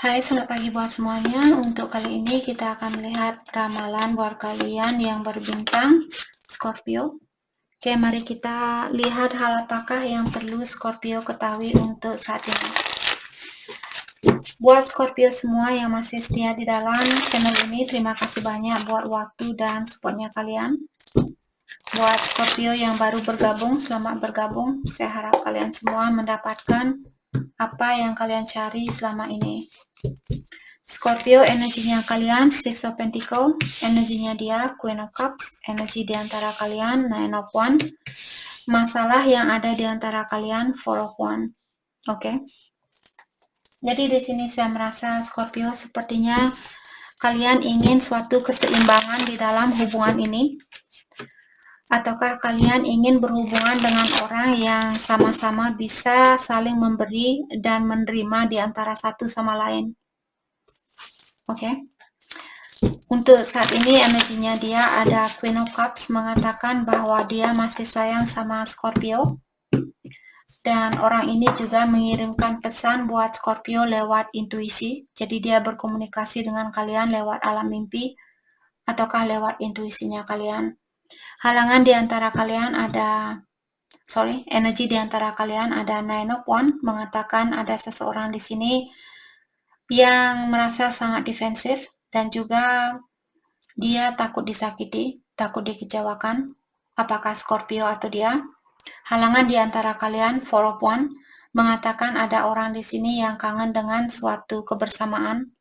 Hai, selamat pagi buat semuanya. Untuk kali ini kita akan melihat ramalan buat kalian yang berbintang Scorpio. Oke, mari kita lihat hal apakah yang perlu Scorpio ketahui untuk saat ini. Buat Scorpio semua yang masih setia di dalam channel ini, terima kasih banyak buat waktu dan supportnya kalian. Buat Scorpio yang baru bergabung, selamat bergabung. Saya harap kalian semua mendapatkan apa yang kalian cari selama ini. Scorpio, energinya kalian Six of Pentacles, energinya dia Queen of Cups, energi di antara kalian Nine of Wands, masalah yang ada di antara kalian Four of Wands. Oke. Jadi di sini saya merasa Scorpio sepertinya kalian ingin suatu keseimbangan di dalam hubungan ini. Ataukah kalian ingin berhubungan dengan orang yang sama-sama bisa saling memberi dan menerima di antara satu sama lain. Oke. Untuk saat ini energinya dia ada Queen of Cups mengatakan bahwa dia masih sayang sama Scorpio. Dan orang ini juga mengirimkan pesan buat Scorpio lewat intuisi. Jadi dia berkomunikasi dengan kalian lewat alam mimpi ataukah lewat intuisinya kalian. Halangan di antara kalian ada energi di antara kalian ada Nine of Wands mengatakan ada seseorang di sini yang merasa sangat defensif dan juga dia takut disakiti, takut dikecewakan. Apakah Scorpio atau dia? Halangan di antara kalian, Four of Wands, mengatakan ada orang di sini yang kangen dengan suatu kebersamaan.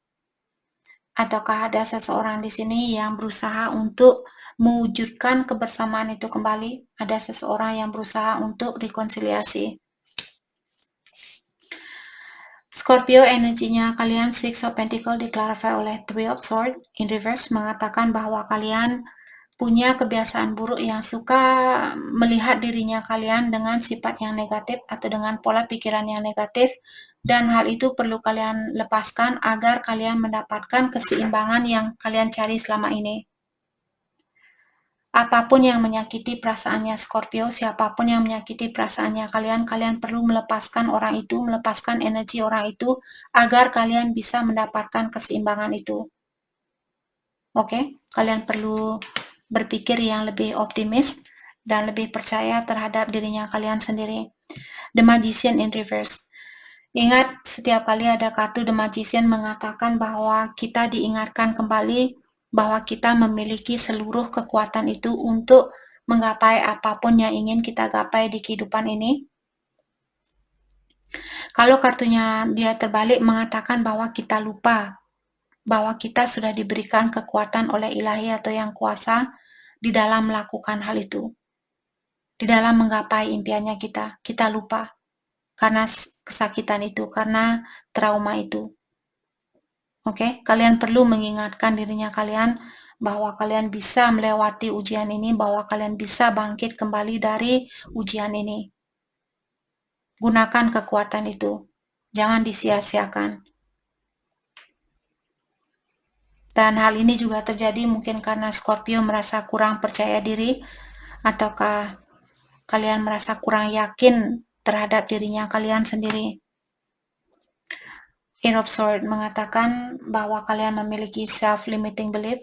Ataukah ada seseorang di sini yang berusaha untuk mewujudkan kebersamaan itu kembali? Ada seseorang yang berusaha untuk rekonsiliasi. Scorpio, energinya kalian Six of Pentacles diklarify oleh Three of Swords in reverse mengatakan bahwa kalian punya kebiasaan buruk yang suka melihat dirinya kalian dengan sifat yang negatif atau dengan pola pikiran yang negatif, dan hal itu perlu kalian lepaskan agar kalian mendapatkan keseimbangan yang kalian cari selama ini. Apapun yang menyakiti perasaannya Scorpio, siapapun yang menyakiti perasaannya kalian, kalian perlu melepaskan orang itu, melepaskan energi orang itu, agar kalian bisa mendapatkan keseimbangan itu. Oke, kalian perlu berpikir yang lebih optimis dan lebih percaya terhadap dirinya kalian sendiri. The Magician in reverse. Ingat, setiap kali ada kartu The Magician mengatakan bahwa kita diingatkan kembali bahwa kita memiliki seluruh kekuatan itu untuk menggapai apapun yang ingin kita gapai di kehidupan ini. Kalau kartunya dia terbalik mengatakan bahwa kita lupa bahwa kita sudah diberikan kekuatan oleh ilahi atau yang kuasa di dalam melakukan hal itu. Di dalam menggapai impiannya kita lupa karena kesakitan itu, karena trauma itu. Oke, kalian perlu mengingatkan dirinya kalian bahwa kalian bisa melewati ujian ini, bahwa kalian bisa bangkit kembali dari ujian ini. Gunakan kekuatan itu, jangan disia-siakan. Dan hal ini juga terjadi mungkin karena Scorpio merasa kurang percaya diri, ataukah kalian merasa kurang yakin terhadap dirinya kalian sendiri. Eight of Swords mengatakan bahwa kalian memiliki self-limiting belief,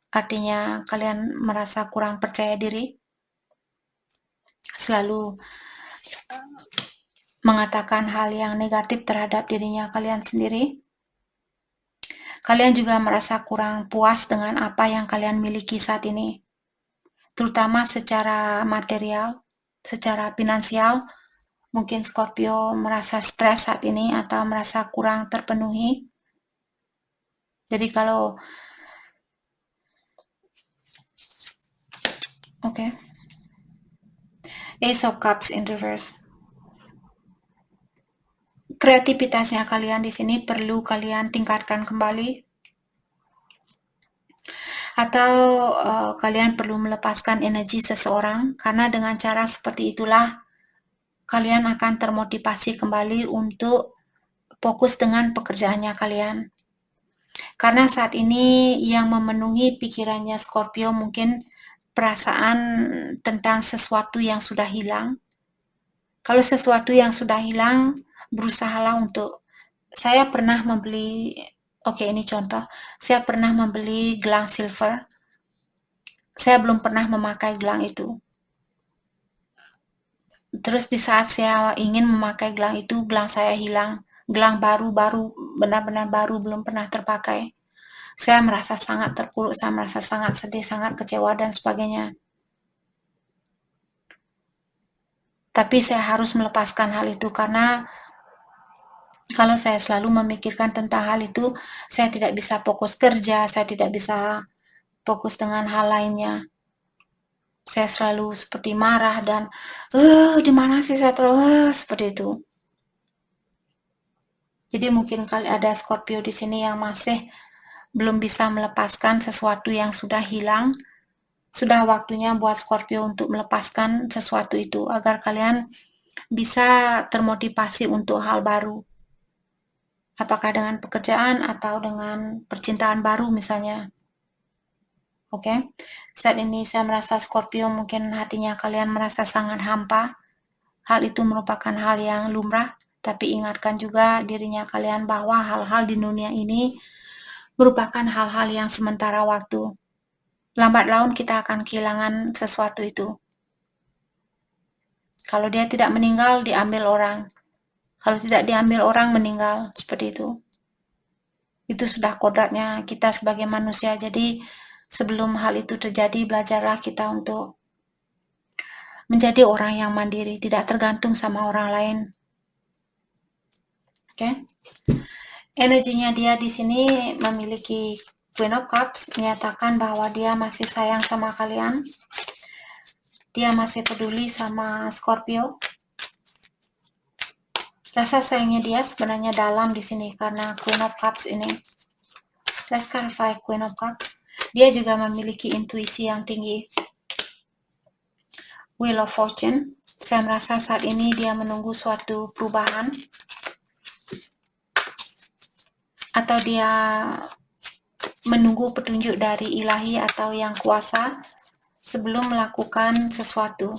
artinya kalian merasa kurang percaya diri, selalu mengatakan hal yang negatif terhadap dirinya kalian sendiri. Kalian juga merasa kurang puas dengan apa yang kalian miliki saat ini, terutama secara material, secara finansial. Mungkin Scorpio merasa stres saat ini atau merasa kurang terpenuhi. Jadi kalau Ace of Cups in reverse. Kreativitasnya kalian di sini perlu kalian tingkatkan kembali. Atau kalian perlu melepaskan energi seseorang, karena dengan cara seperti itulah kalian akan termotivasi kembali untuk fokus dengan pekerjaannya kalian. Karena saat ini yang memenuhi pikirannya Scorpio mungkin perasaan tentang sesuatu yang sudah hilang. Kalau sesuatu yang sudah hilang, berusahalah untuk saya pernah membeli, oke ini contoh, saya pernah membeli gelang silver, saya belum pernah memakai gelang itu. Terus di saat saya ingin memakai gelang itu, gelang saya hilang. Gelang baru-baru, benar-benar baru, belum pernah terpakai. Saya merasa sangat terpuruk, saya merasa sangat sedih, sangat kecewa, dan sebagainya. Tapi saya harus melepaskan hal itu karena kalau saya selalu memikirkan tentang hal itu, saya tidak bisa fokus kerja, saya tidak bisa fokus dengan hal lainnya. Saya selalu seperti marah dan, di mana sih saya terus seperti itu. Jadi mungkin kali ada Scorpio di sini yang masih belum bisa melepaskan sesuatu yang sudah hilang. Sudah waktunya buat Scorpio untuk melepaskan sesuatu itu agar kalian bisa termotivasi untuk hal baru. Apakah dengan pekerjaan atau dengan percintaan baru misalnya. Oke. Saat ini saya merasa Scorpio mungkin hatinya kalian merasa sangat hampa. Hal itu merupakan hal yang lumrah, tapi ingatkan juga dirinya kalian bahwa hal-hal di dunia ini merupakan hal-hal yang sementara waktu. Lambat laun kita akan kehilangan sesuatu itu. Kalau dia tidak meninggal, diambil orang. Kalau tidak diambil orang, meninggal. Seperti itu. Itu sudah kodratnya kita sebagai manusia. Jadi sebelum hal itu terjadi, belajarlah kita untuk menjadi orang yang mandiri, tidak tergantung sama orang lain. Oke. Energinya dia di sini memiliki Queen of Cups, menyatakan bahwa dia masih sayang sama kalian. Dia masih peduli sama Scorpio. Rasa sayangnya dia sebenarnya dalam di sini karena Queen of Cups ini. Let's clarify Queen of Cups. Dia juga memiliki intuisi yang tinggi. Wheel of Fortune. Saya merasa saat ini dia menunggu suatu perubahan. Atau dia menunggu petunjuk dari ilahi atau yang kuasa sebelum melakukan sesuatu.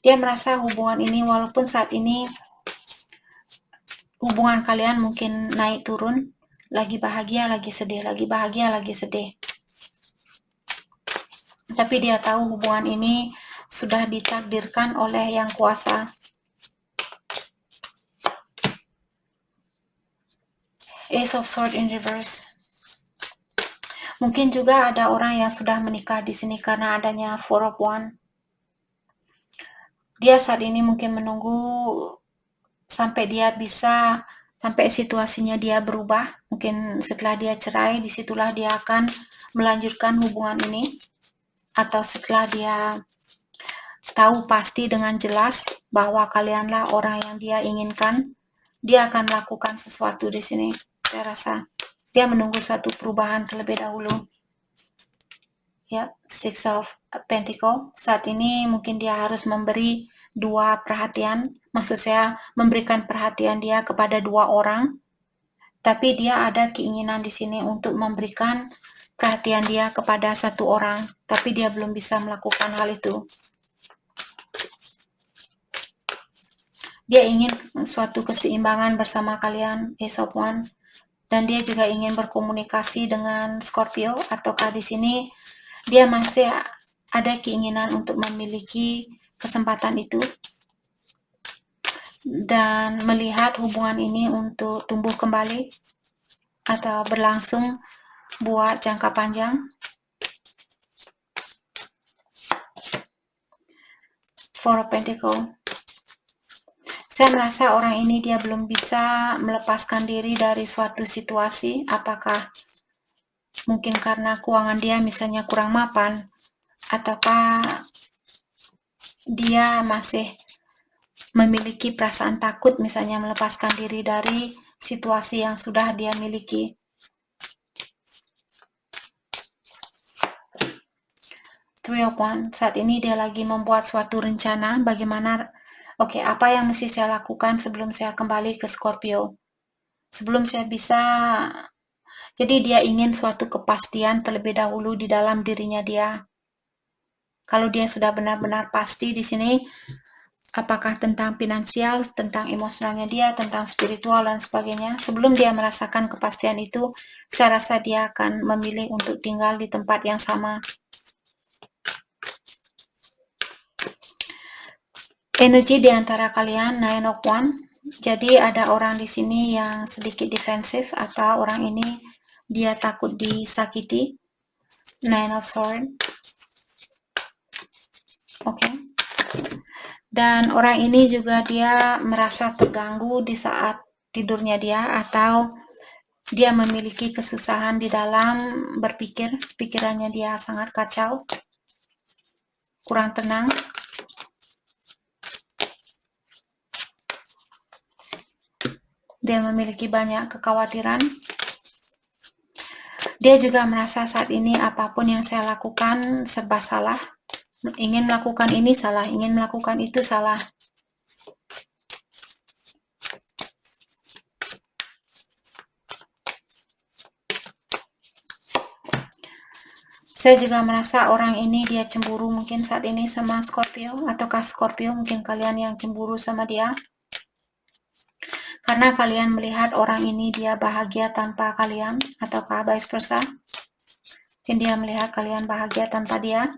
Dia merasa hubungan ini walaupun saat ini hubungan kalian mungkin naik turun, lagi bahagia, lagi sedih, lagi bahagia, lagi sedih. Tapi dia tahu hubungan ini sudah ditakdirkan oleh yang kuasa. Ace of Swords in reverse. Mungkin juga ada orang yang sudah menikah di sini karena adanya Four of Wands. Dia saat ini mungkin menunggu sampai dia bisa, sampai situasinya dia berubah. Mungkin setelah dia cerai, disitulah dia akan melanjutkan hubungan ini. Atau setelah dia tahu pasti dengan jelas bahwa kalianlah orang yang dia inginkan, dia akan melakukan sesuatu di sini. Saya rasa dia menunggu suatu perubahan terlebih dahulu. Ya, Six of Pentacles. Saat ini mungkin dia harus memberi dua perhatian. Maksud saya memberikan perhatian dia kepada dua orang. Tapi dia ada keinginan di sini untuk memberikan perhatian dia kepada satu orang. Tapi dia belum bisa melakukan hal itu. Dia ingin suatu keseimbangan bersama kalian, Ace of Wands. Dan dia juga ingin berkomunikasi dengan Scorpio, ataukah di sini dia masih ada keinginan untuk memiliki kesempatan itu dan melihat hubungan ini untuk tumbuh kembali atau berlangsung buat jangka panjang. Four of Pentacles. Saya merasa orang ini dia belum bisa melepaskan diri dari suatu situasi. Apakah mungkin karena keuangan dia misalnya kurang mapan, ataukah dia masih memiliki perasaan takut misalnya melepaskan diri dari situasi yang sudah dia miliki. Three of Wands. Saat ini dia lagi membuat suatu rencana bagaimana, apa yang mesti saya lakukan sebelum saya kembali ke Scorpio. Sebelum saya bisa, jadi dia ingin suatu kepastian terlebih dahulu di dalam dirinya dia. Kalau dia sudah benar-benar pasti di sini, Apakah tentang finansial, tentang emosionalnya dia, tentang spiritual dan sebagainya. Sebelum dia merasakan kepastian itu, saya rasa dia akan memilih untuk tinggal di tempat yang sama. Energi di antara kalian, Nine of Wands. Jadi ada orang di sini yang sedikit defensif, atau orang ini dia takut disakiti. Nine of Swords. Oke. Dan orang ini juga dia merasa terganggu di saat tidurnya dia, atau dia memiliki kesusahan di dalam berpikir. Pikirannya dia sangat kacau, kurang tenang. Dia memiliki banyak kekhawatiran. Dia juga merasa saat ini apapun yang saya lakukan serba salah. Ingin melakukan ini salah, ingin melakukan itu salah. Saya juga merasa orang ini dia cemburu mungkin saat ini sama Scorpio, ataukah Scorpio mungkin kalian yang cemburu sama dia. Karena kalian melihat orang ini dia bahagia tanpa kalian, ataukah vice versa. Mungkin dia melihat kalian bahagia tanpa dia.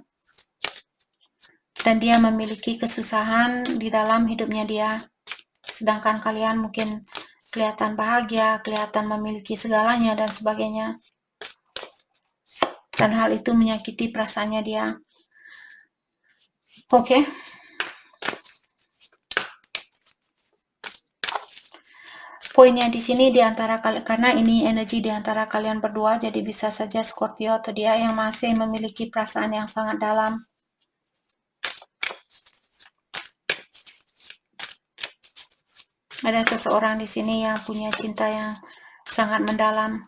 Dan dia memiliki kesusahan di dalam hidupnya dia. Sedangkan kalian mungkin kelihatan bahagia, kelihatan memiliki segalanya dan sebagainya. Dan hal itu menyakiti perasaannya dia. Oke. Poinnya di sini di antara kalian, karena ini energi di antara kalian berdua, jadi bisa saja Scorpio atau dia yang masih memiliki perasaan yang sangat dalam. Ada seseorang di sini yang punya cinta yang sangat mendalam,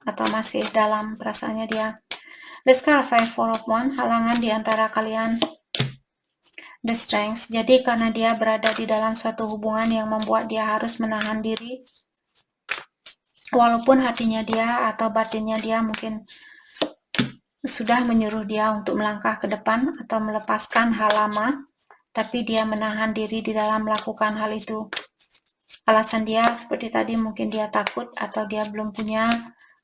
atau masih dalam perasaannya dia. The Star 5 4 of Wands, halangan di antara kalian. The Strength, jadi karena dia berada di dalam suatu hubungan yang membuat dia harus menahan diri, walaupun hatinya dia atau batinnya dia mungkin sudah menyuruh dia untuk melangkah ke depan atau melepaskan hal lama, tapi dia menahan diri di dalam melakukan hal itu. Alasan dia seperti tadi, mungkin dia takut, atau dia belum punya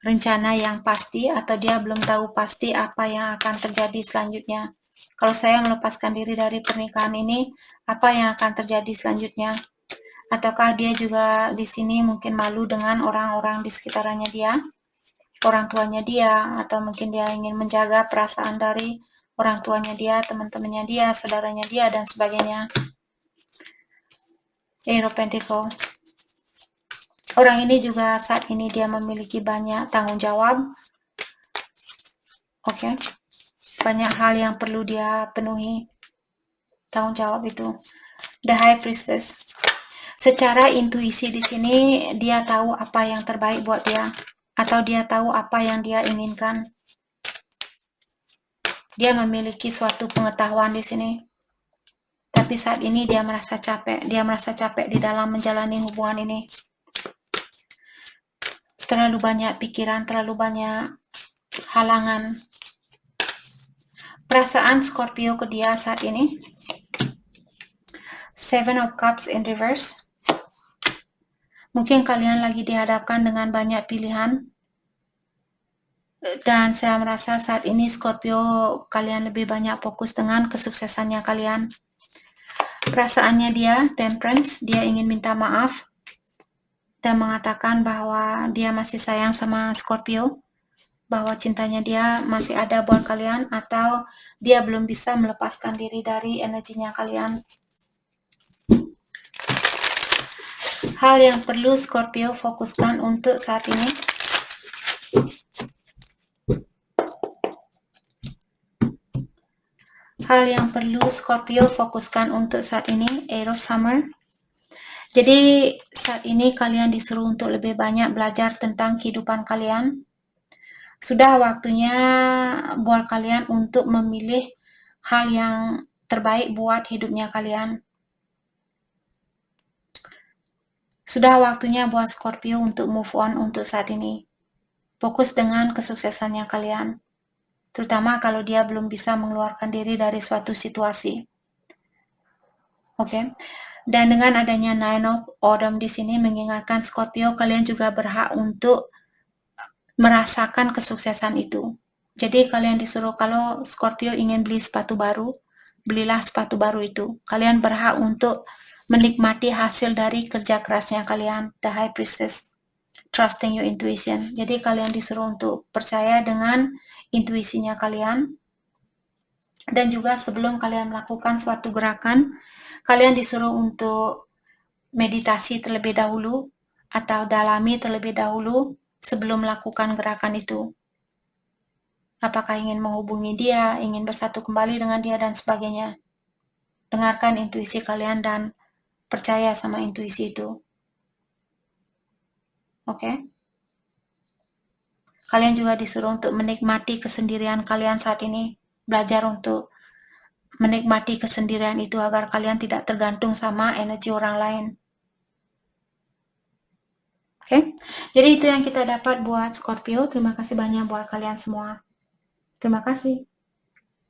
rencana yang pasti, atau dia belum tahu pasti apa yang akan terjadi selanjutnya. Kalau saya melepaskan diri dari pernikahan ini, apa yang akan terjadi selanjutnya? Ataukah dia juga di sini mungkin malu dengan orang-orang di sekitarnya dia, orang tuanya dia, atau mungkin dia ingin menjaga perasaan dari orang tuanya dia, teman-temannya dia, saudaranya dia, dan sebagainya. Eight of Pentacles. Orang ini juga saat ini dia memiliki banyak tanggung jawab. Oke. Banyak hal yang perlu dia penuhi. Tanggung jawab itu. The High Priestess. Secara intuisi di sini dia tahu apa yang terbaik buat dia, atau dia tahu apa yang dia inginkan. Dia memiliki suatu pengetahuan di sini. Tapi saat ini dia merasa capek. Dia merasa capek di dalam menjalani hubungan ini. Terlalu banyak pikiran, terlalu banyak halangan. Perasaan Scorpio ke dia saat ini. Seven of Cups in reverse. Mungkin kalian lagi dihadapkan dengan banyak pilihan. Dan saya merasa saat ini Scorpio kalian lebih banyak fokus dengan kesuksesannya kalian. Perasaannya dia, Temperance, dia ingin minta maaf dan mengatakan bahwa dia masih sayang sama Scorpio, bahwa cintanya dia masih ada buat kalian, atau dia belum bisa melepaskan diri dari energinya kalian. Hal yang perlu Scorpio fokuskan untuk saat ini. Hal yang perlu Scorpio fokuskan untuk saat ini, Eight of Summer. Jadi saat ini kalian disuruh untuk lebih banyak belajar tentang kehidupan kalian. Sudah waktunya buat kalian untuk memilih hal yang terbaik buat hidupnya kalian. Sudah waktunya buat Scorpio untuk move on untuk saat ini. Fokus dengan kesuksesannya kalian. Terutama kalau dia belum bisa mengeluarkan diri dari suatu situasi. Oke. Dan dengan adanya Nine of Autumn di sini mengingatkan Scorpio, kalian juga berhak untuk merasakan kesuksesan itu. Jadi kalian disuruh, kalau Scorpio ingin beli sepatu baru, belilah sepatu baru itu. Kalian berhak untuk menikmati hasil dari kerja kerasnya kalian. The High Priestess, trusting your intuition. Jadi kalian disuruh untuk percaya dengan intuisinya kalian. Dan juga sebelum kalian melakukan suatu gerakan, kalian disuruh untuk meditasi terlebih dahulu atau dalami terlebih dahulu sebelum melakukan gerakan itu. Apakah ingin menghubungi dia, ingin bersatu kembali dengan dia, dan sebagainya. Dengarkan intuisi kalian dan percaya sama intuisi itu. Oke? Kalian juga disuruh untuk menikmati kesendirian kalian saat ini. Belajar untuk menikmati kesendirian itu agar kalian tidak tergantung sama energi orang lain. Oke? Jadi itu yang kita dapat buat Scorpio. Terima kasih banyak buat kalian semua. Terima kasih.